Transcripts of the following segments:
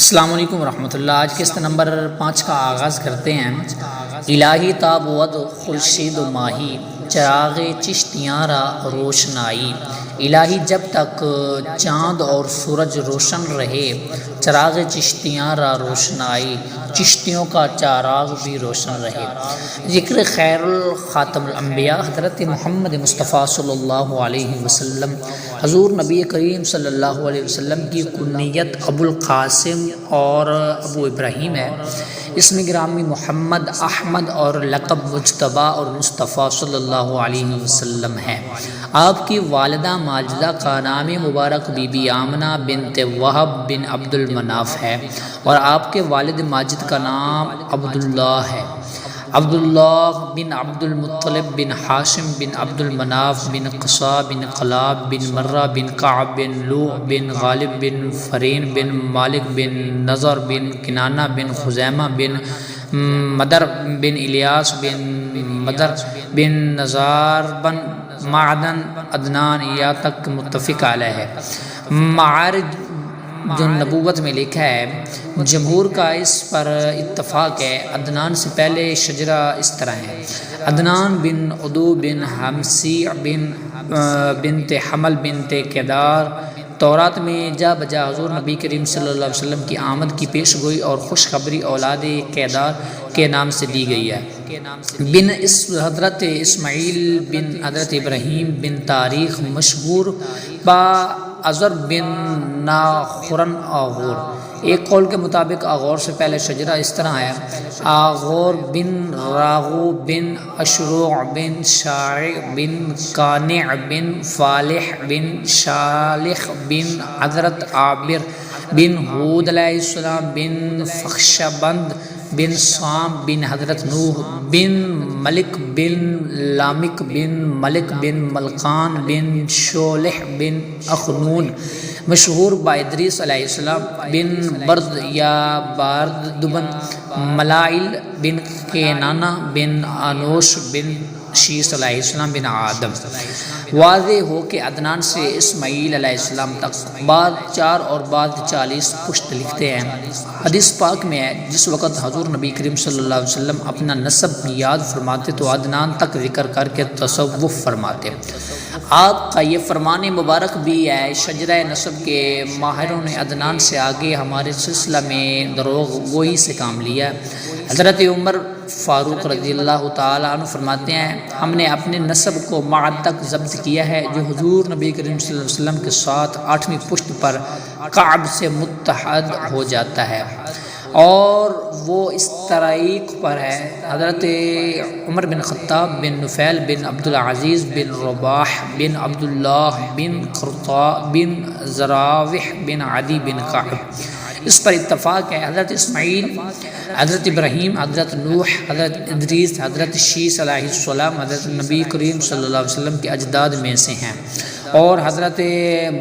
السلام علیکم ورحمۃ اللہ۔ آج قسط نمبر 5 کا آغاز کرتے ہیں۔ الہی تاب ود خورشید و ماہی، چراغ چشتیاں را روشنائی۔ الہی جب تک چاند اور سورج روشن رہے، چراغ چشتیاں را روشنائی، چشتیوں کا چراغ بھی روشن رہے۔ ذکر خیر الخاتم الانبیاء حضرت محمد مصطفیٰ صلی اللہ علیہ وسلم، حضور نبی کریم صلی اللہ علیہ وسلم کی کنیت ابو القاسم اور ابو ابراہیم ہے۔ اسم گرامی محمد احمد اور لقب مجتبیٰ اور مصطفیٰ صلی اللہ علیہ وسلم ہے۔ آپ کی والدہ ماجدہ کا نام مبارک بی بی آمنہ بنت وہب بن عبد المناف ہے، اور آپ کے والد ماجد کا نام عبداللہ ہے۔ عبداللہ بن عبد المطلب بن ہاشم بن عبد المناف بن قصا بن قلاب بن مرہ بن کعب بن لوع بن غالب بن فرین بن مالک بن نضر بن کنانہ بن خزیمہ بن مدر بن الیاس بن مدر بن نزار بن معدن عدنان یا تک متفق علیہ ہے۔ معارج جو نبوت میں لکھا ہے، جمہور کا اس پر اتفاق ہے۔ عدنان سے پہلے شجرہ اس طرح ہے: عدنان بن عدو بن حمسیع بنت حمل بنت کیدار۔ تورات میں جا بجا حضور نبی کریم صلی اللہ علیہ وسلم کی آمد کی پیش گوئی اور خوشخبری اولاد کیدار کے نام سے دی گئی ہے۔ بن حضرت اسماعیل بن حضرت ابراہیم بن تاریخ مشہور با ازر بن ناخرن آغور۔ ایک قول کے مطابق آغور سے پہلے شجرہ اس طرح ہے: آغور بن راغو بن اشروع بن شاع بن کانع بن فالح بن شالخ بن حضرت عابر بن حود علیہ السلام بن فخشبند بن سام بن حضرت نوح بن ملک بن لامک بن ملک بن ملقان بن شولح بن اخنون مشہور با ادریس علیہ السلام بن برد یا بارد بن ملائل بن کینانہ بن انوش بن شیس علیہ السلام بن آدم۔ واضح ہو کہ عدنان سے اسماعیل علیہ السلام تک بعد 4 اور بعد 40 پشت لکھتے ہیں۔ حدیث پاک میں ہے، جس وقت حضور نبی کریم صلی اللہ علیہ وسلم اپنا نسب یاد فرماتے تو عدنان تک ذکر کر کے تصوف فرماتے۔ آپ کا یہ فرمان مبارک بھی ہے۔ شجرہ نسب کے ماہروں نے عدنان سے آگے ہمارے سلسلہ میں دروغ گوئی سے کام لیا۔ حضرت عمر فاروق رضی اللہ تعالیٰ عنہ فرماتے ہیں، ہم نے اپنے نسب کو معد تک ضبط کیا ہے، جو حضور نبی کریم صلی اللہ علیہ وسلم کے ساتھ 8ویں پشت پر کعب سے متحد ہو جاتا ہے، اور وہ اس طریق پر ہے: حضرت عمر بن خطاب بن نفیل بن عبدالعزیز بن رباح بن عبداللہ بن قرطا بن زراوح بن عدی بن کعب۔ اس پر اتفاق ہے۔ حضرت اسماعیل، حضرت ابراہیم، حضرت نوح، حضرت ادریس، حضرت شیس علیہ السلام حضرت نبی کریم صلی اللہ علیہ وسلم کے اجداد میں سے ہیں، اور حضرت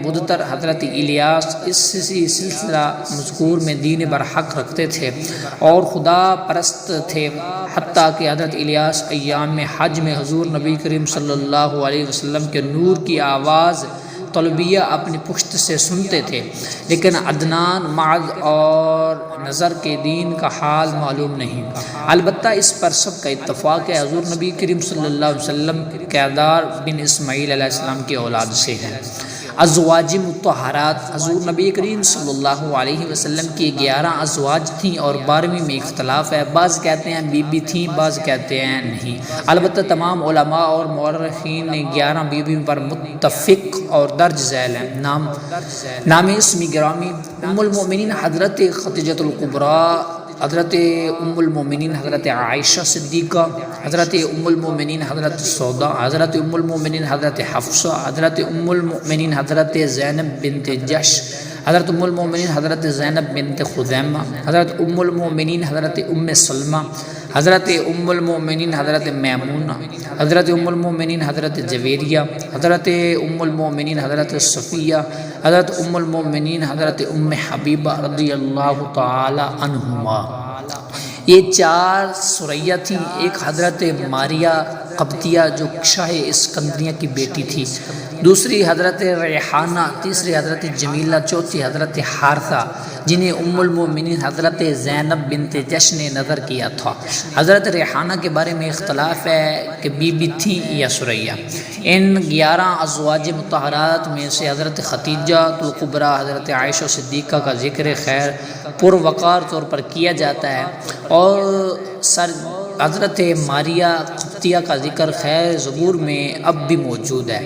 مدتر، حضرت الیاس اس سلسلہ مذکور میں دین برحق رکھتے تھے اور خدا پرست تھے، حتیٰ کہ حضرت الیاس ایام حج میں حضور نبی کریم صلی اللہ علیہ وسلم کے نور کی آواز طلبیہ اپنی پشت سے سنتے تھے، لیکن عدنان، معد اور نظر کے دین کا حال معلوم نہیں۔ البتہ اس پر سب کا اتفاق ہے، حضور نبی کریم صلی اللہ علیہ وسلم کیدار بن اسماعیل علیہ السلام کی اولاد سے ہیں۔ ازواج مطہرات، حضور نبی کریم صلی اللہ علیہ وسلم کی 11 ازواج تھیں اور 12ویں میں اختلاف ہے، بعض کہتے ہیں بی بی تھیں، بعض کہتے ہیں نہیں۔ البتہ تمام علماء اور مورخین نے 11 بیویوں پر متفق اور درج ذیل ہیں۔ نام اسمی گرامی: ام المؤمنین حضرت خدیجہ الکبریٰ، حضرت ام المؤمنین حضرت عائشہ صدیقہ، حضرت ام المؤمنین حضرت سودا، حضرت ام المؤمنین حضرت حفصہ، حضرت ام المؤمنین حضرت زینب بنت جحش، حضرت ام المؤمنین حضرت زینب بنت خزیمہ، حضرت ام المؤمنین حضرت ام سلمہ، حضرت ام المؤمنین حضرت میمونہ، حضرت ام المؤمنین حضرت جویریہ، حضرت ام المؤمنین حضرت صفیہ، حضرت ام المؤمنین حضرت ام حبیبہ رضی اللہ تعالی عنہما۔ یہ 4 سریہ تھیں، ایک حضرت ماریہ قبطیہ جو شاہ اسکندریہ کی بیٹی تھی، دوسری حضرت ریحانہ، تیسری حضرت جمیلہ، چوتھی حضرت حارثہ جنہیں ام المؤمنین حضرت زینب بنت جشن نے نظر کیا تھا۔ حضرت ریحانہ کے بارے میں اختلاف ہے کہ بی بی تھی یا سریہ۔ ان 11 ازواج مطہرات میں سے حضرت خدیجہ الکبریٰ، حضرت عائشہ صدیقہ کا ذکر خیر پروقار طور پر کیا جاتا ہے، اور حضرت ماریہ قبطیہ کا ذکر خیر زبور میں اب بھی موجود ہے،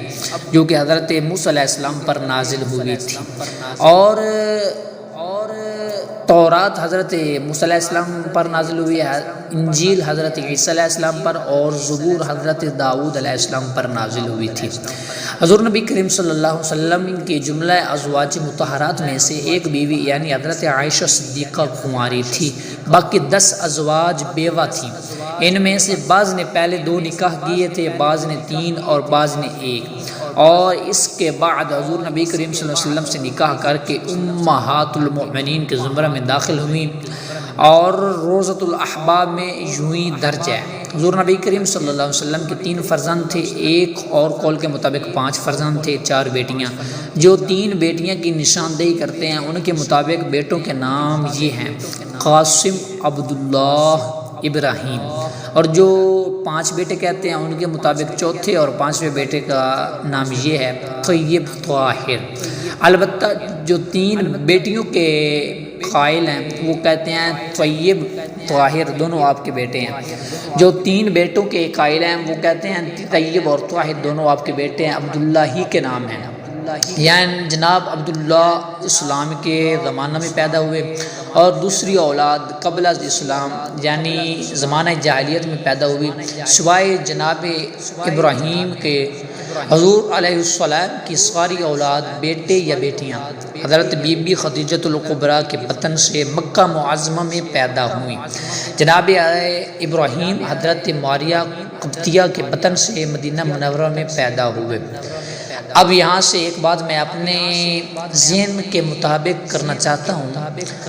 جو کہ حضرت موسیٰ علیہ السلام پر نازل ہوئی تھی، اور تورات حضرت موسیٰ علیہ السلام پر نازل ہوئی ہے، انجیل حضرت عیسیٰ علیہ السلام پر، اور زبور حضرت داؤد علیہ السلام پر نازل ہوئی تھی۔ حضور نبی کریم صلی اللہ علیہ وسلم کی جملہ ازواج مطہرات میں سے ایک بیوی یعنی حضرت عائشہ صدیقہ کنواری تھی، باقی 10 ازواج بیوہ تھیں۔ ان میں سے بعض نے پہلے 2 نکاح کیے تھے، بعض نے 3 اور بعض نے 1، اور اس کے بعد حضور نبی کریم صلی اللہ علیہ وسلم سے نکاح کر کے امہات المؤمنین کے زمرہ میں داخل ہوئیں، اور روضۃ الاحباب میں یوں ہی درج ہے۔ حضور نبی کریم صلی اللہ علیہ وسلم کے 3 فرزند تھے، ایک اور قول کے مطابق 5 فرزند تھے، 4 بیٹیاں۔ جو 3 بیٹیاں کی نشاندہی کرتے ہیں ان کے مطابق بیٹوں کے نام یہ ہیں: قاسم، عبداللہ، ابراہیم، اور جو 5 بیٹے کہتے ہیں ان کے مطابق چوتھے اور 5ویں بیٹے کا نام یہ ہے طیب طاہر۔ البتہ جو 3 بیٹیوں کے قائل ہیں وہ کہتے ہیں طیب طاہر دونوں آپ کے بیٹے ہیں، جو 3 بیٹوں کے قائل ہیں وہ کہتے ہیں طیب اور طاہر دونوں آپ کے بیٹے ہیں، عبداللہ ہی کے نام ہیں۔ یعنی جناب عبداللہ اسلام کے زمانہ میں پیدا ہوئے، اور دوسری اولاد قبل از اسلام یعنی زمانہ جاہلیت میں پیدا ہوئی، سوائے جناب ابراہیم کے۔ حضور علیہ السلام کی ساری اولاد بیٹے یا بیٹیاں حضرت بی بی خدیجہ الکبریٰ کے بطن سے مکہ معظمہ میں پیدا ہوئیں۔ جناب ابراہیم حضرت ماریہ قبطیہ کے بطن سے مدینہ منورہ میں پیدا ہوئے۔ اب یہاں سے ایک بات میں اپنے ذہن کے مطابق کرنا چاہتا ہوں،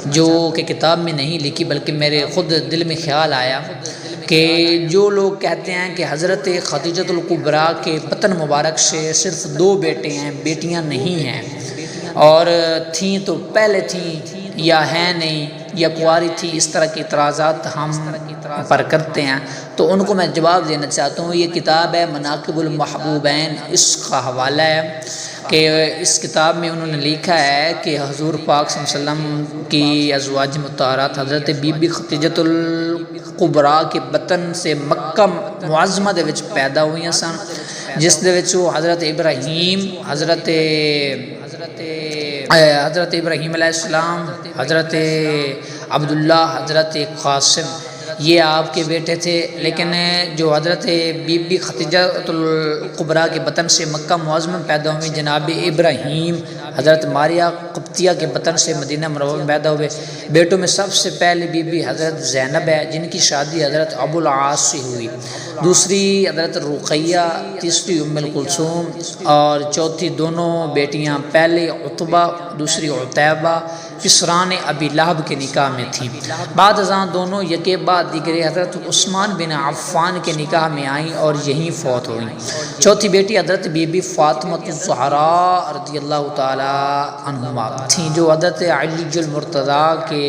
جو کہ کتاب میں نہیں لکھی بلکہ میرے خود دل میں خیال آیا، کہ جو لوگ کہتے ہیں کہ حضرت خدیجہ الکبریٰ کے بطن مبارک سے صرف 2 بیٹے ہیں، بیٹیاں نہیں ہیں، اور تھیں تو پہلے تھیں یا ہیں نہیں یا کنواری تھی، اس طرح کی اعتراضات ہم پر کرتے ہیں، تو ان کو میں جواب دینا چاہتا ہوں۔ یہ کتاب ہے مناقب المحبوبین، اس کا حوالہ ہے کہ اس کتاب میں انہوں نے لکھا ہے کہ حضور پاک صلی اللہ علیہ وسلم کی ازواج مطہرات حضرت بی بی خدیجہ الکبریٰ کے بطن سے مکہ معظمہ دے وچ پیدا ہوئیاں سن، جس دے وچ وہ حضرت ابراہیم، حضرت ابراہیم علیہ السلام، حضرت عبداللہ، حضرت قاسم، یہ آپ کے بیٹے تھے۔ لیکن جو حضرت بی بی خدیجہ الکبریٰ کے بطن سے مکہ معظمہ میں پیدا ہوئی، جناب ابراہیم حضرت ماریہ قبطیہ کے بطن سے مدینہ منورہ میں پیدا ہوئے۔ بیٹوں میں سب سے پہلی بی بی حضرت زینب ہے، جن کی شادی حضرت ابو العاص سے ہوئی، دوسری حضرت رقیہ، تیسری ام کلثوم، اور چوتھی دونوں بیٹیاں پہلے عتبہ دوسری عتیبہ کسران ابی لہب کے نکاح میں تھیں۔ بعد ازاں دونوں یکے بعد دیگرے حضرت عثمان بن عفان کے نکاح میں آئیں اور یہیں فوت ہوئیں۔ چوتھی بیٹی حضرت بی بی فاطمہ الزہراء رضی اللہ تعالی عنہما تھیں، جو حضرت علی المرتضیٰ کے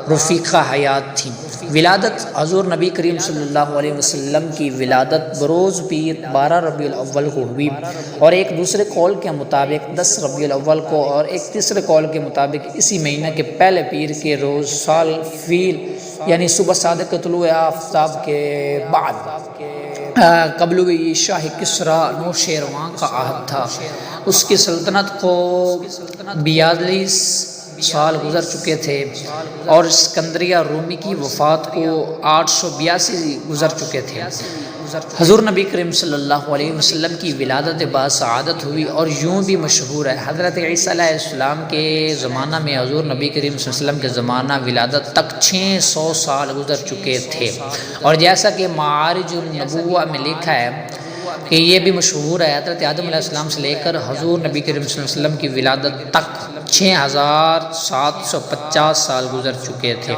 رفیقہ حیات تھیں۔ ولادت حضور نبی کریم صلی اللہ علیہ وسلم کی ولادت بروز پیر 12 ربیع الاول کو ہوئی، اور ایک دوسرے قول کے مطابق 10 ربیع الاول کو، اور ایک تیسرے قول کے مطابق اسی مہینہ کے پہلے پیر کے روز سال فیل یعنی صبح صادق طلوع آفتاب کے بعد۔ قبل شاہ کسریٰ نوشیروان کا عہد تھا، اس کی سلطنت کو 42 سال گزر چکے تھے، اور اسکندریہ رومی کی وفات کو 882 گزر چکے تھے۔ حضور نبی کریم صلی اللہ علیہ وسلم کی ولادت باسعادت ہوئی، اور یوں بھی مشہور ہے حضرت عیسیٰ علیہ السلام کے زمانہ میں حضور نبی کریم صلی اللہ علیہ وسلم کے زمانہ ولادت تک 600 سال گزر چکے تھے، اور جیسا کہ معارج النبوہ میں لکھا ہے کہ یہ بھی مشہور ہے حضرت آدم علیہ السلام سے لے کر حضور نبی کریم صلی اللہ علیہ وسلم کی ولادت تک 6750 سال گزر چکے تھے،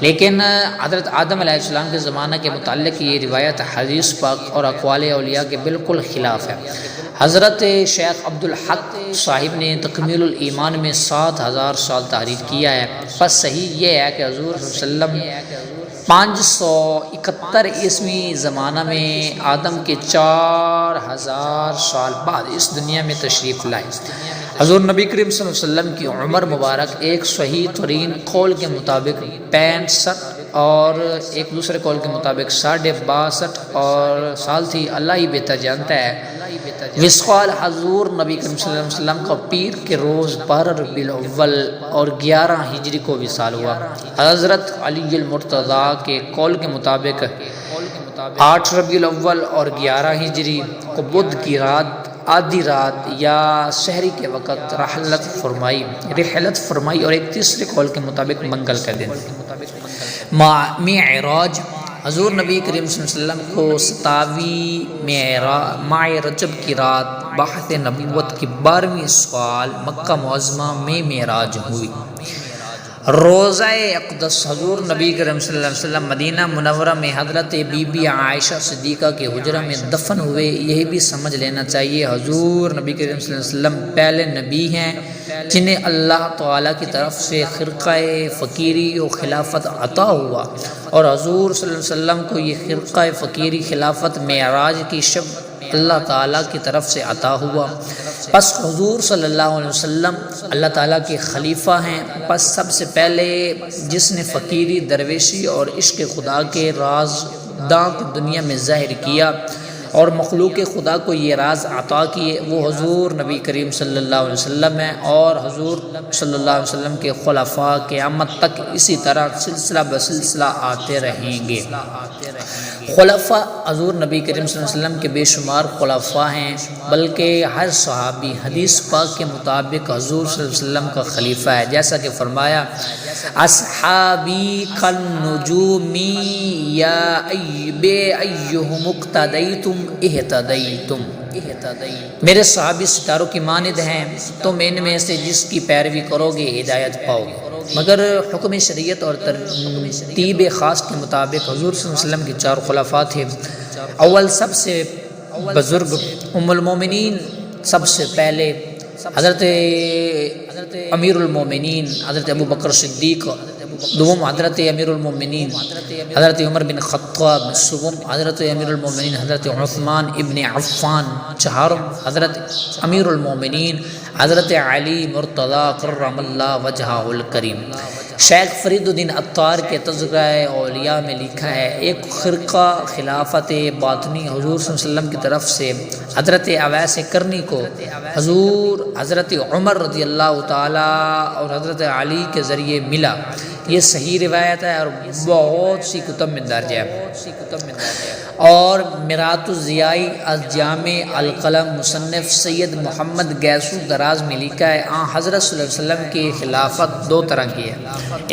لیکن حضرت آدم علیہ السلام کے زمانہ کے متعلق یہ روایت حدیث پاک اور اقوال اولیاء کے بالکل خلاف ہے۔ حضرت شیخ عبدالحق صاحب نے تکمیل الایمان میں 7000 سال تحریر کیا ہے، پس صحیح یہ ہے کہ حضور صلی اللہ علیہ وسلم 571 عیسوی زمانہ میں آدم کے 4000 سال بعد اس دنیا میں تشریف لائے۔ حضور نبی کریم صلی اللہ علیہ وسلم کی عمر مبارک ایک صحیح ترین قول کے مطابق 65 اور ایک دوسرے قول کے مطابق 62.5 اور سال تھی، اللہ ہی بہتر جانتا ہے۔ وصال حضور نبی کریم صلی اللہ علیہ وسلم کا پیر کے روز 12 ربیع الاول اور 11 ہجری کو وصال ہوا۔ حضرت علی المرتضیٰ کے قول کے مطابق 8 ربیع الاول اور 11 ہجری کو بدھ کی رات، آدھی رات یا سحری کے وقت رحلت فرمائی اور ایک تیسرے قول کے مطابق منگل کا دن معراج۔ حضور نبی کریم صلی اللہ علیہ وسلم کو 27 ماہ رجب کی رات بحث نبوت کی 12ویں سال مکہ معظمہ میں معراج ہوئی۔ روضہ اقدس حضور نبی کریم صلی اللہ علیہ وسلم مدینہ منورہ میں حضرت بی بی عائشہ صدیقہ کے حجرہ میں دفن ہوئے۔ یہی بھی سمجھ لینا چاہیے حضور نبی کریم صلی اللہ علیہ وسلم پہلے نبی ہیں جنہیں اللہ تعالیٰ کی طرف سے خرقہ فقیری و خلافت عطا ہوا، اور حضور صلی اللہ علیہ وسلم کو یہ خرقہ فقیری خلافت معراج کی شب اللہ تعالیٰ کی طرف سے عطا ہوا۔ پس حضور صلی اللہ علیہ وسلم اللہ تعالیٰ کے خلیفہ ہیں۔ پس سب سے پہلے جس نے فقیری، درویشی اور عشق خدا کے راز داں کو دنیا میں ظاہر کیا اور مخلوق خدا کو یہ راز عطا کیے، وہ حضور نبی کریم صلی اللہ علیہ وسلم ہیں، اور حضور صلی اللہ علیہ وسلم کے خلفاء قیامت تک اسی طرح سلسلہ بسلسلہ آتے رہیں گے۔ خلفاء حضور نبی کریم صلی اللہ علیہ وسلم کے بے شمار خلفاء ہیں، بلکہ ہر صحابی حدیث پاک کے مطابق حضور صلی اللہ علیہ وسلم کا خلیفہ ہے، جیسا کہ فرمایا اصحابی کالنجوم یا ایہم اقتدیتم اہتدیتم، میرے صحابی ستاروں کی مانند ہیں، تم ان میں سے جس کی پیروی کرو گے ہدایت پاؤ گے۔ مگر حکم شریعت اور ترتیب خاص کے مطابق حضور صلی اللہ علیہ وسلم کے 4 خلفاء تھے۔ اول سب سے بزرگ ام المومنین، سب سے پہلے حضرت امیر المومنین حضرت ابو بکر صدیق، دوم حضرت امیر المومنین حضرت عمر بن خطاب، سوم حضرت امیر المومنین حضرت عثمان ابن عفان، چہارم حضرت امیر المومنین حضرت علی مرتضیٰ کرم اللہ وجہہ الکریم۔ شیخ فرید الدین عطار کے تذکرہ اولیاء میں لکھا ہے، ایک خرقہ خلافت باطنی حضور صلی اللہ علیہ وسلم کی طرف سے حضرت اویس کرنی کو حضور حضرت عمر رضی اللہ تعالیٰ اور حضرت علی کے ذریعے ملا۔ یہ صحیح روایت ہے اور بہت سی کتب میں درج ہے۔ اور مرات الضیاء الجامع القلم مصنف سید محمد گیسو دراز میں لکھا ہے، حضرت صلی اللہ علیہ وسلم کی خلافت 2 طرح کی ہے،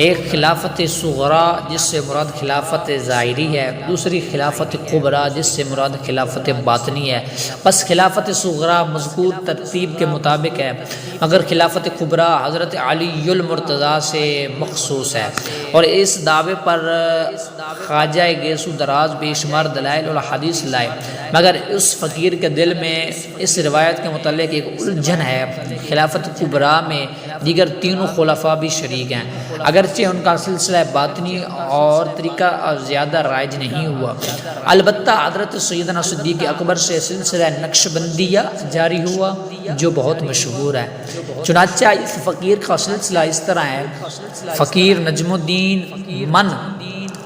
ایک خلافت صغریٰ جس سے مراد خلافت ظاہری ہے، دوسری خلافت کبریٰ جس سے مراد خلافت باطنی ہے۔ پس خلافت صغریٰ مذکور ترتیب کے مطابق ہے، مگر خلافت کبریٰ حضرت علی المرتضیٰ سے مخصوص ہے، اور اس دعوے پر خواجہ گیسو دراز بے شمار دلائل اور حدیث لائے، مگر اس فقیر کے دل میں اس روایت کے متعلق ایک الجھن ہے۔ خلافت کبریٰ میں دیگر 3 خلفاء بھی شریک ہیں، اگرچہ ان کا سلسلہ باطنی اور طریقہ زیادہ رائج نہیں ہوا، البتہ حضرت سیدنا صدیق اکبر سے سلسلہ نقشبندیہ جاری ہوا جو بہت مشہور ہے۔ چنانچہ اس فقیر کا سلسلہ اس طرح ہے: فقیر نجم الدین، من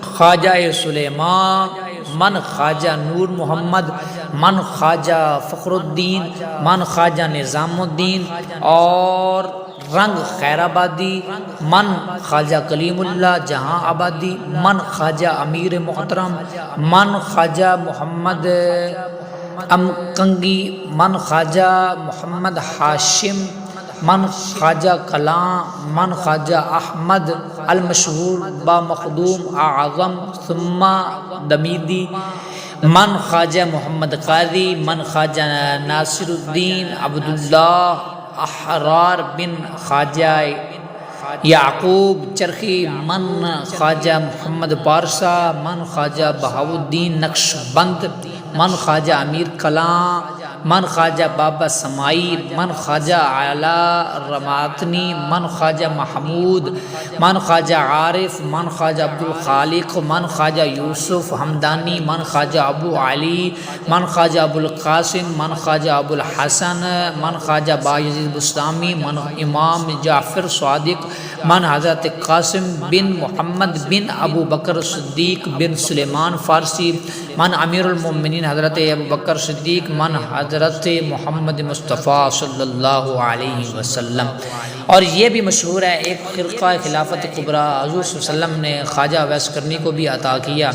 خواجہ سلیمان، من خواجہ نور محمد، من خواجہ فخر الدین، من خواجہ نظام الدین اور رنگ خیر آبادی، من خواجہ کلیم اللہ جہاں آبادی، من خواجہ امیر محترم، من خواجہ محمد امکنگی، من خواجہ محمد ہاشم، من خواجہ کلاں، من خواجہ احمد المشہور با مخدوم اعظم ثم دمیدی، من خواجہ محمد قاضی، من خواجہ ناصر الدین عبداللہ احرار بن خواجہ یعقوب چرخی، من خواجہ محمد پارسا، من خواجہ بہاؤالدین نقشبند، من خواجہ امیر کلاں، من خواجہ بابا سمائی، من خواجہ اعلیٰ رماتنی، من خواجہ محمود، من خواجہ عارف، من خواجہ عبدالخالق، من خواجہ یوسف ہمدانی، من خواجہ ابو علی، من خواجہ ابو القاسم، من خواجہ ابو الحسن، من خواجہ بایزید بسطامی، من امام جعفر صادق، من حضرت قاسم بن محمد بن ابو بکر صدیق بن سلیمان فارسی، من امیر المومنین حضرت ابو بکر صدیق، من حضرت محمد مصطفیٰ صلی اللہ علیہ وسلم۔ اور یہ بھی مشہور ہے، ایک خرقہ خلافت کبریٰ حضور صلی اللہ علیہ وسلم نے خواجہ اویس کرنی کو بھی عطا کیا،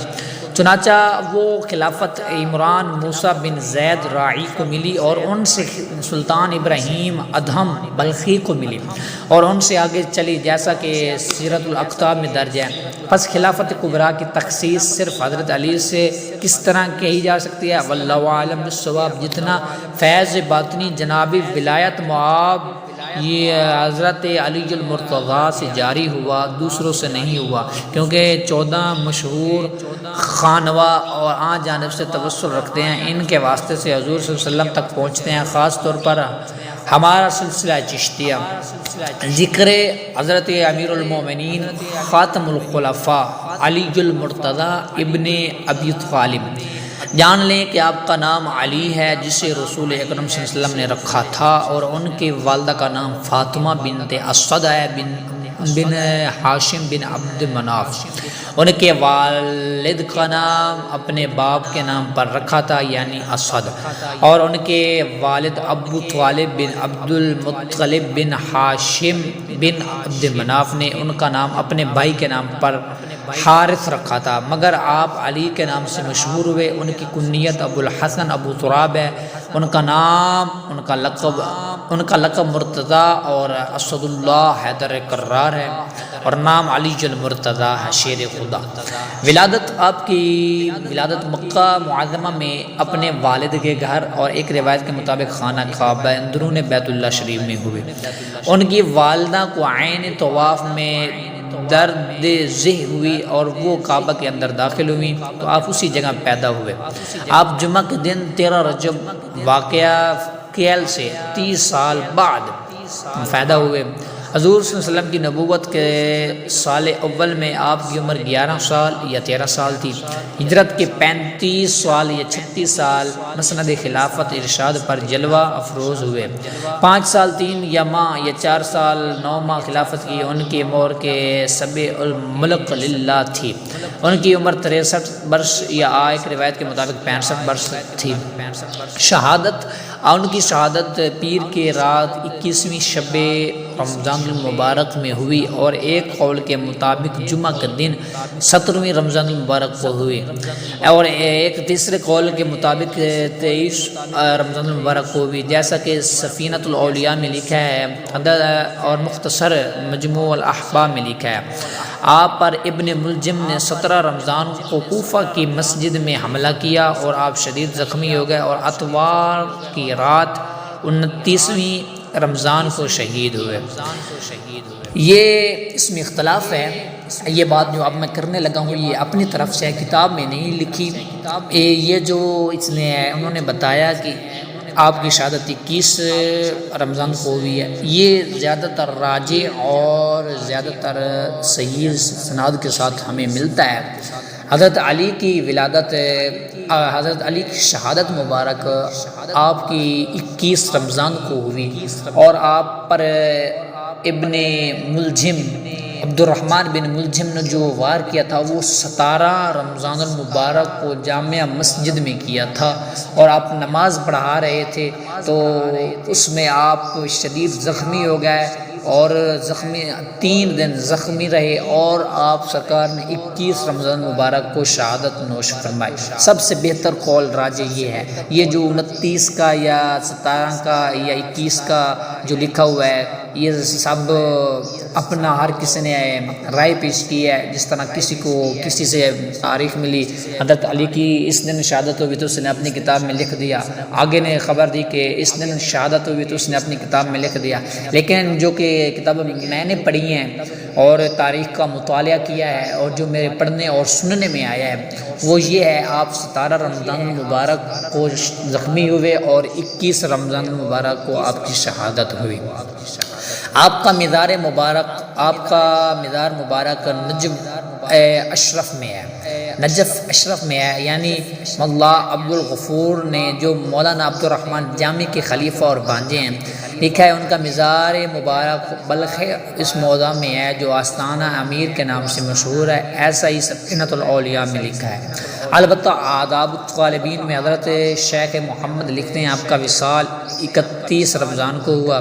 چنانچہ وہ خلافت عمران موسیٰ بن زید راعی کو ملی اور ان سے سلطان ابراہیم ادہم بلخی کو ملی اور ان سے آگے چلی جیسا کہ سیرت الاقطاب میں درج ہے۔ پس خلافت کبریٰ کی تخصیص صرف حضرت علی سے کس طرح کہی جا سکتی ہے؟ واللہ اعلم بالصواب۔ جتنا فیض باطنی جنابی ولایت معاب یہ حضرت علی المرتضیٰ سے جاری ہوا، دوسروں سے نہیں ہوا، کیونکہ 14 مشہور خانواں اور آن جانب سے توسل رکھتے ہیں، ان کے واسطے سے حضور صلی اللہ علیہ وسلم تک پہنچتے ہیں۔ خاص طور پر ہمارا سلسلہ چشتیہ، ذکر حضرت امیر المومنین خاتم الخلفاء علی المرتضیٰ ابن ابی طالب، جان لیں کہ آپ کا نام علی ہے جسے رسول اکرم صلی اللہ علیہ وسلم نے رکھا تھا، اور ان کے والدہ کا نام فاطمہ بنت اسد ہے بن ہاشم بن عبد مناف۔ ان کے والد کا نام اپنے باپ کے نام پر رکھا تھا یعنی اسد، اور ان کے والد ابو طالب بن عبد المطلب بن ہاشم بن عبد مناف نے ان کا نام اپنے بھائی کے نام پر حارث رکھا تھا، مگر آپ علی کے نام سے مشہور ہوئے۔ ان کی کنیت ابو الحسن ابو تراب ہے، ان کا نام ان کا لقب مرتضیٰ اور اسد اللہ حیدر کرار ہے، اور نام علی المرتضیٰ ہے، شیر خدا۔ ولادت آپ کی ولادت مکہ معظمہ میں اپنے والد کے گھر اور ایک روایت کے مطابق خانہ کعبہ اندرون بیت اللہ شریف میں ہوئے۔ ان کی والدہ کو عین طواف میں درد ذہ ہوئی اور وہ کعبہ کے اندر داخل ہوئی تو آپ اسی جگہ پیدا ہوئے۔ آپ جمعہ کے دن 13 رجب واقعہ کیل سے 30 سال بعد پیدا ہوئے۔ حضور صلی اللہ علیہ وسلم کی نبوت کے سال اول میں آپ کی عمر 11 سال یا 13 سال تھی۔ ہجرت کے 35 سال یا 36 سال مسند خلافت ارشاد پر جلوہ افروز ہوئے۔ 5 سال 3 یا ماہ یا 4 سال 9 ماہ خلافت کی ان کی مور کے سبع الملک للہ تھی۔ ان کی عمر 63 برس یا ایک روایت کے مطابق 65 برس تھی۔ شہادت ان کی شہادت پیر کے رات 21ویں شب رمضان المبارک میں ہوئی اور ایک قول کے مطابق جمعہ کے دن 17ویں رمضان المبارک کو ہوئی، اور ایک تیسرے قول کے مطابق 23 رمضان المبارک کو ہوئی، جیسا کہ سفینۃ الاولیاء میں لکھا ہے اور مختصر مجموع الاحباب میں لکھا ہے۔ آپ پر ابن ملجم نے 17 رمضان کو کوفہ کی مسجد میں حملہ کیا اور آپ شدید زخمی ہو گئے، اور اتوار کی رات 29ویں رمضان کو شہید ہوئے۔ یہ اس میں اختلاف ہے، یہ بات جو اب میں کرنے لگا ہوں یہ اپنی طرف سے کتاب میں نہیں لکھی، یہ جو انہوں نے بتایا کہ آپ کی شہادت 21 رمضان کو ہوئی ہے، یہ زیادہ تر راجح اور زیادہ تر صحیح اسناد کے ساتھ ہمیں ملتا ہے۔ حضرت علی کی ولادت، حضرت علی کی شہادت مبارک آپ کی 21 رمضان کو ہوئی، اور آپ پر ابن ملجم عبد الرحمن بن ملجم نے جو وار کیا تھا وہ 17 رمضان المبارک کو جامعہ مسجد میں کیا تھا، اور آپ نماز پڑھا رہے تھے تو اس میں آپ شدید زخمی ہو گئے اور 3 دن زخمی رہے، اور آپ سرکار نے 21 رمضان مبارک کو شہادت نوش فرمائی۔ سب سے بہتر قول راجح یہ ہے، یہ جو 29 کا یا 17 کا یا 21 کا جو لکھا ہوا ہے یہ سب اپنا ہر کسی نے رائے پیش کی ہے، جس طرح کسی کو کسی سے تاریخ ملی حضرت علی کی اس دن شہادت ہوئی تو اس نے اپنی کتاب میں لکھ دیا، آگے نے خبر دی کہ اس دن شہادت ہوئی تو اس نے اپنی کتاب میں لکھ دیا۔ لیکن جو کہ کتاب میں نے پڑھی ہیں اور تاریخ کا مطالعہ کیا ہے اور جو میرے پڑھنے اور سننے میں آیا ہے وہ یہ ہے، آپ 17 رمضان المبارک کو زخمی ہوئے اور 21 رمضان المبارک کو آپ کی شہادت ہوئی۔ آپ کا مزار مبارک نجف اشرف میں ہے، نجف اشرف میں ہے، یعنی مولا عبدالغفور نے جو مولانا عبدالرحمن جامی کے خلیفہ اور بانجے ہیں لکھا ہے، ان کا مزار مبارک بلخ اس موضع میں ہے جو آستانہ امیر کے نام سے مشہور ہے، ایسا ہی سفینۃ الاولیاء میں لکھا ہے۔ البتہ آداب الطالبین میں حضرت شیخ محمد لکھتے ہیں آپ کا وصال 31 رمضان کو ہوا،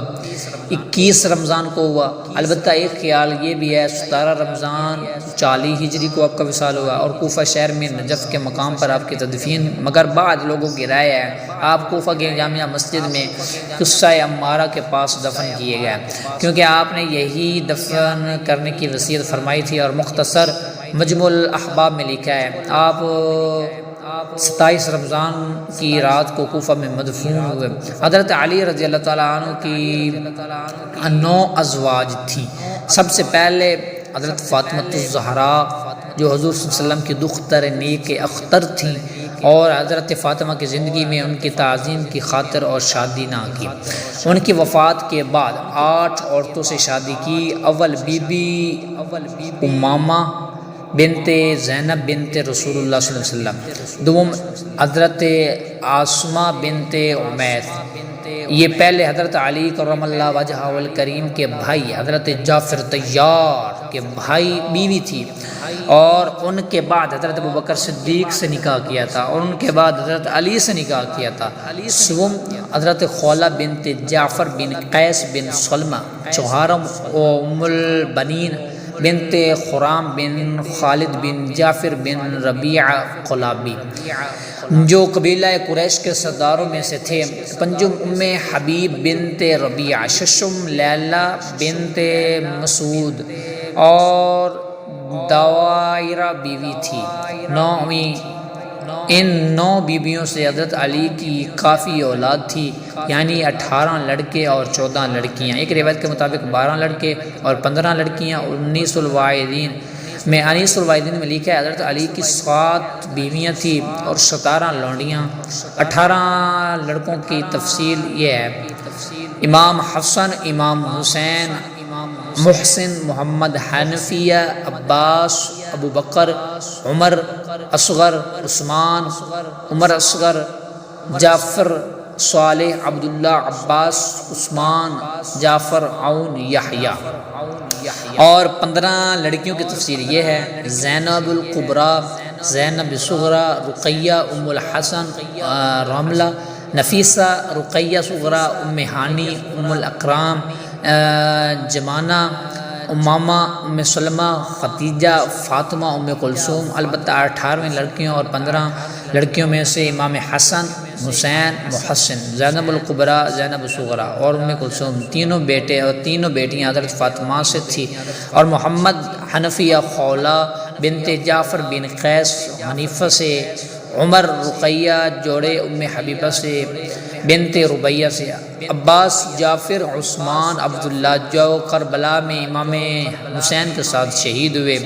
21 رمضان کو ہوا۔ البتہ ایک خیال یہ بھی ہے 17 رمضان 40 ہجری کو آپ کا وصال ہوا اور کوفہ شہر میں نجف کے مقام پر آپ کی تدفین، مگر بعض لوگوں کی رائے ہے آپ کوفہ کی جامعہ مسجد میں قصہ عمارہ کے پاس دفن کیے گئے، کیونکہ آپ نے یہی دفن کرنے کی وصیت فرمائی تھی، اور مختصر مجموع الاحباب میں لکھا ہے آپ 27 رمضان کی رات کو کوفہ میں مدفون ہوئے۔ حضرت علی رضی اللہ تعالیٰ عنہ کی 9 ازواج تھیں، سب سے پہلے حضرت فاطمہ الزہراء جو حضور صلی اللہ علیہ وسلم کی دختر نیک اختر تھیں، اور حضرت فاطمہ کی زندگی میں ان کی تعظیم کی خاطر اور شادی نہ کی۔ ان کی وفات کے بعد 8 عورتوں سے شادی کی۔ اول بی بی امامہ بنت زینب بنت رسول اللہ صلی اللہ علیہ وسلم، دوم حضرت عاصمہ بنت عمیس، یہ پہلے حضرت علی کرم اللہ وجہہ الکریم کے بھائی حضرت جعفر طیار کے بھائی بیوی تھی، اور ان کے بعد حضرت ابوبکر صدیق سے نکاح کیا تھا، اور ان کے بعد حضرت علی سے نکاح کیا تھا۔ سوم حضرت خولہ بنت جعفر بن قیس بن سلمہ، چہارم ام البنین بنت خرام بن خالد بن جعفر بن ربیعہ قلابی جو قبیلہ قریش کے سرداروں میں سے تھے، پنجم ام حبیب بنت ربیعہ، ششم لیلہ بنت مسعود اور دوائرہ بیوی تھی۔ ان 9 بیویوں سے حضرت علی کی کافی اولاد تھی، یعنی 18 لڑکے اور 14 لڑکیاں، ایک روایت کے مطابق 12 لڑکے اور 15 لڑکیاں۔ 19 الواحدین میں لکھا ہے حضرت علی کی 7 بیویاں تھیں اور 17 لونڈیاں، 18 لڑکوں کی تفصیل یہ ہے: امام حسن، امام حسین، محسن، محمد حنفیہ، عباس، ابو بکر، عمر اصغر، عثمان، عمر اصغر، جعفر، صالح، عبداللہ، عباس، عثمان، جعفر، عون، یحییٰ۔ اور 15 لڑکیوں کی تفسیر یہ ہے: زینب الکبریٰ، زینب صغریٰ، رقیہ، ام الحسن، رملہ، نفیسہ، رقیہ صغریٰ، ام ہانی، ام الاکرام، جمانہ، امامہ، ام سلمہ، خدیجہ، فاطمہ، ام کلثوم۔ البتہ 18 لڑکیوں اور 15 لڑکیوں میں سے امام حسن، حسین، محسن، زینب الکبریٰ، زینب صغریٰ اور ام کلثوم تینوں بیٹے اور تینوں بیٹیاں حضرت فاطمہ سے تھی، اور محمد حنفیہ خولہ بنت جعفر بن قیس حنیفہ سے، عمر رقیہ جوڑے ام حبیبہ سے بنت ربیہ سے، عباس، جعفر، عثمان، عبداللہ جو کربلا میں امام حسین کے ساتھ شہید ہوئے،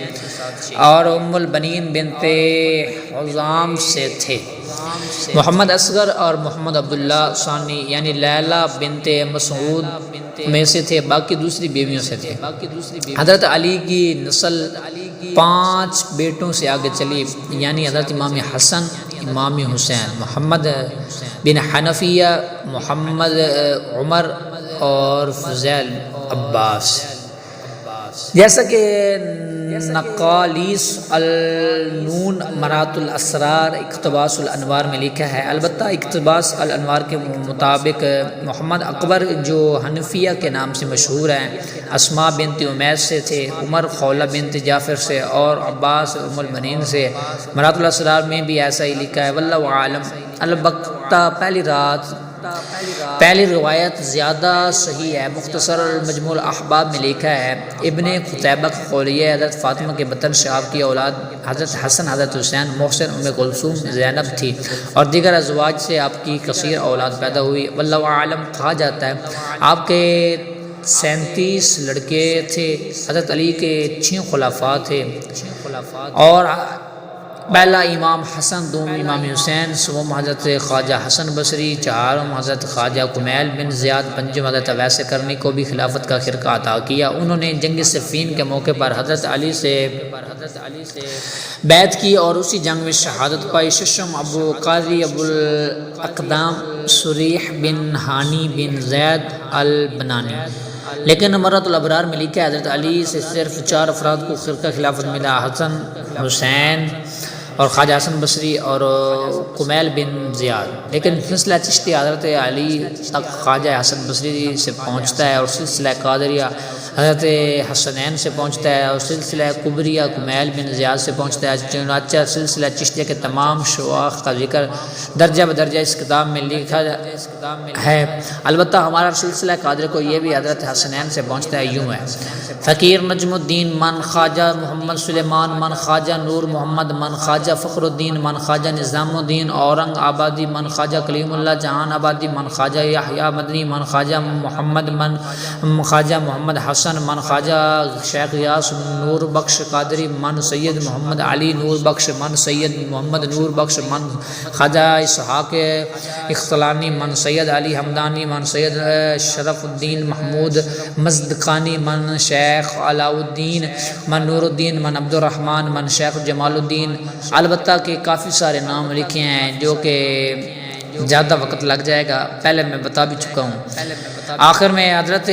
اور ام البنین بنت حزام سے تھے۔ محمد اصغر اور محمد عبداللہ ثانی یعنی لیلہ بنت مسعود میں سے تھے، باقی دوسری بیویوں سے تھے۔ حضرت علی کی نسل 5 بیٹوں سے آگے چلی، یعنی حضرت امام حسن، امام حسین، محمد بن حنفیہ، محمد عمر اور فضیل عباس۔ جیسا کہ نقالیس النون مرات الاسرار اقتباس الانوار میں لکھا ہے، البتہ اقتباس الانوار کے مطابق محمد اکبر جو حنفیہ کے نام سے مشہور ہیں اسماء بنت امیس سے تھے، عمر خولہ بنت جعفر سے اور عباس ام البنین سے۔ مرات الاسرار میں بھی ایسا ہی لکھا ہے، واللہ عالم۔ البتہ پہلی رات پہلی روایت زیادہ صحیح ہے۔ مختصر مجموع الاحباب میں لکھا ہے ابن قتیبہ کا قول یہ حضرت فاطمہ کے بطن سے آپ کی اولاد حضرت حسن، حضرت حسین، محسن، ام کلثوم، زینب تھی اور دیگر ازواج سے آپ کی کثیر اولاد پیدا ہوئی۔ واللہ اعلم کہا جاتا ہے آپ کے 37 لڑکے تھے، حضرت علی کے 6 خلفاء تھے اور پہلا امام حسن، دوم امام حسین، سوم حضرت خواجہ حسن بصری، چہارم حضرت خواجہ کمیل بن زیاد، پنجم حضرت اویس کرنی کو بھی خلافت کا خرقہ عطا کیا۔ انہوں نے جنگ صفین کے موقع پر حضرت علی سے بیعت کی اور اسی جنگ میں شہادت پائی۔ ششم ابو قاضی ابو الاقدام سریح بن ہانی بن زید البنانی۔ لیکن مرۃ الابرار میں لکھا ہے حضرت علی سے صرف 4 افراد کو خرقہ خلافت ملا، حسن، حسین اور خواجہ حسن بصری اور کمیل بن زیاد۔ لیکن سلسلہ چشتی حضرت علی تک خواجہ حسن بصری سے پہنچتا ہے اور سلسلہ قادریہ حضرت حسنین سے پہنچتا ہے اور سلسلہ قبریہ کمیل بن زیاد سے پہنچتا ہے۔ چنانچہ سلسلہ چشتیہ کے تمام شواخ کا ذکر درجہ بدرجہ اس کتاب میں لکھا ہے۔ البتہ ہمارا سلسلہ قادر کو یہ بھی حضرت حسنین سے پہنچتا ہے، یوں ہے: فقیر نجم الدین من خواجہ محمد سلیمان من خواجہ نور محمد من خواجہ فخر الدین من خواجہ نظام الدین اورنگ آبادی من خواجہ کلیم اللہ جہان آبادی من خواجہ یحییٰ مدنی من خواجہ محمد من خواجہ محمد حسن من خواجہ شیخ غیاث نور بخش قادری من سید محمد علی نور بخش من سید محمد نور بخش من خواجہ اسحاق اختلانی من سید علی حمدانی من سید شرف الدین محمود مزدقانی من شیخ علاء الدین من نور الدین من عبد الرحمن من شیخ جمال الدین۔ البتہ کہ کافی سارے نام لکھے ہیں جو کہ زیادہ وقت لگ جائے گا، پہلے میں بتا بھی چکا ہوں۔ آخر میں حضرت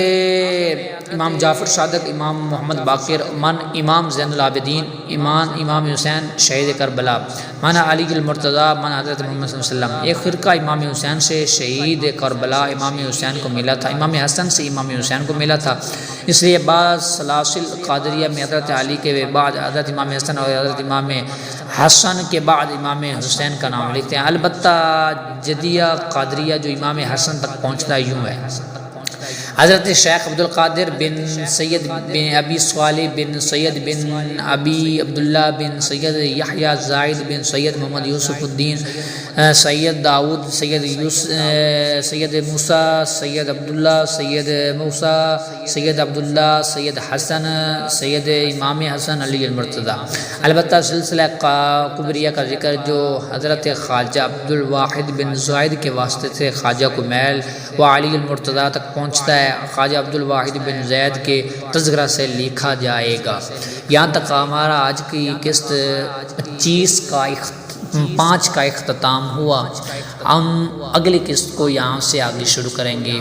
امام جعفر صادق، امام محمد باقر من امام زین العابدین، امام حسین شہید کربلا من علی المرتضیٰ من حضرت محمد صلی اللہ علیہ وسلم۔ ایک فرقہ امام حسین سے شہید کربلا امام حسین کو ملا تھا، امام حسن سے امام حسین کو ملا تھا، اس لیے بعض سلاسل قادریہ میں حضرت علی کے بعد حضرت امام حسن اور حضرت امام حسن کے بعد امام حسین کا نام لکھتے ہیں۔ البتہ جدیہ قادریہ جو امام حسن تک پہنچتا یوں ہے: حضرت شیخ عبد القادر بن سید بن ابی صالح بن سید بن ابی عبداللہ بن سید یحییٰ زائد بن سید محمد یوسف الدین سید داؤد سید موسیٰ سید عبداللہ سید موسیٰ سید عبداللہ سید حسن سید امام حسن علی المرتضیٰ۔ البتہ سلسلہ قبریہ کا ذکر جو حضرت خواجہ عبد الواحد بن زائد کے واسطے سے خواجہ کمیل و علی المرتضیٰ تک پہنچتا ہے، خواجہ عبد الواحد بن زید کے تذکرہ سے لکھا جائے گا۔ یہاں تک ہمارا آج کی قسط 5 کا اختتام ہوا۔ ہم اگلی قسط کو یہاں سے آگے شروع کریں گے۔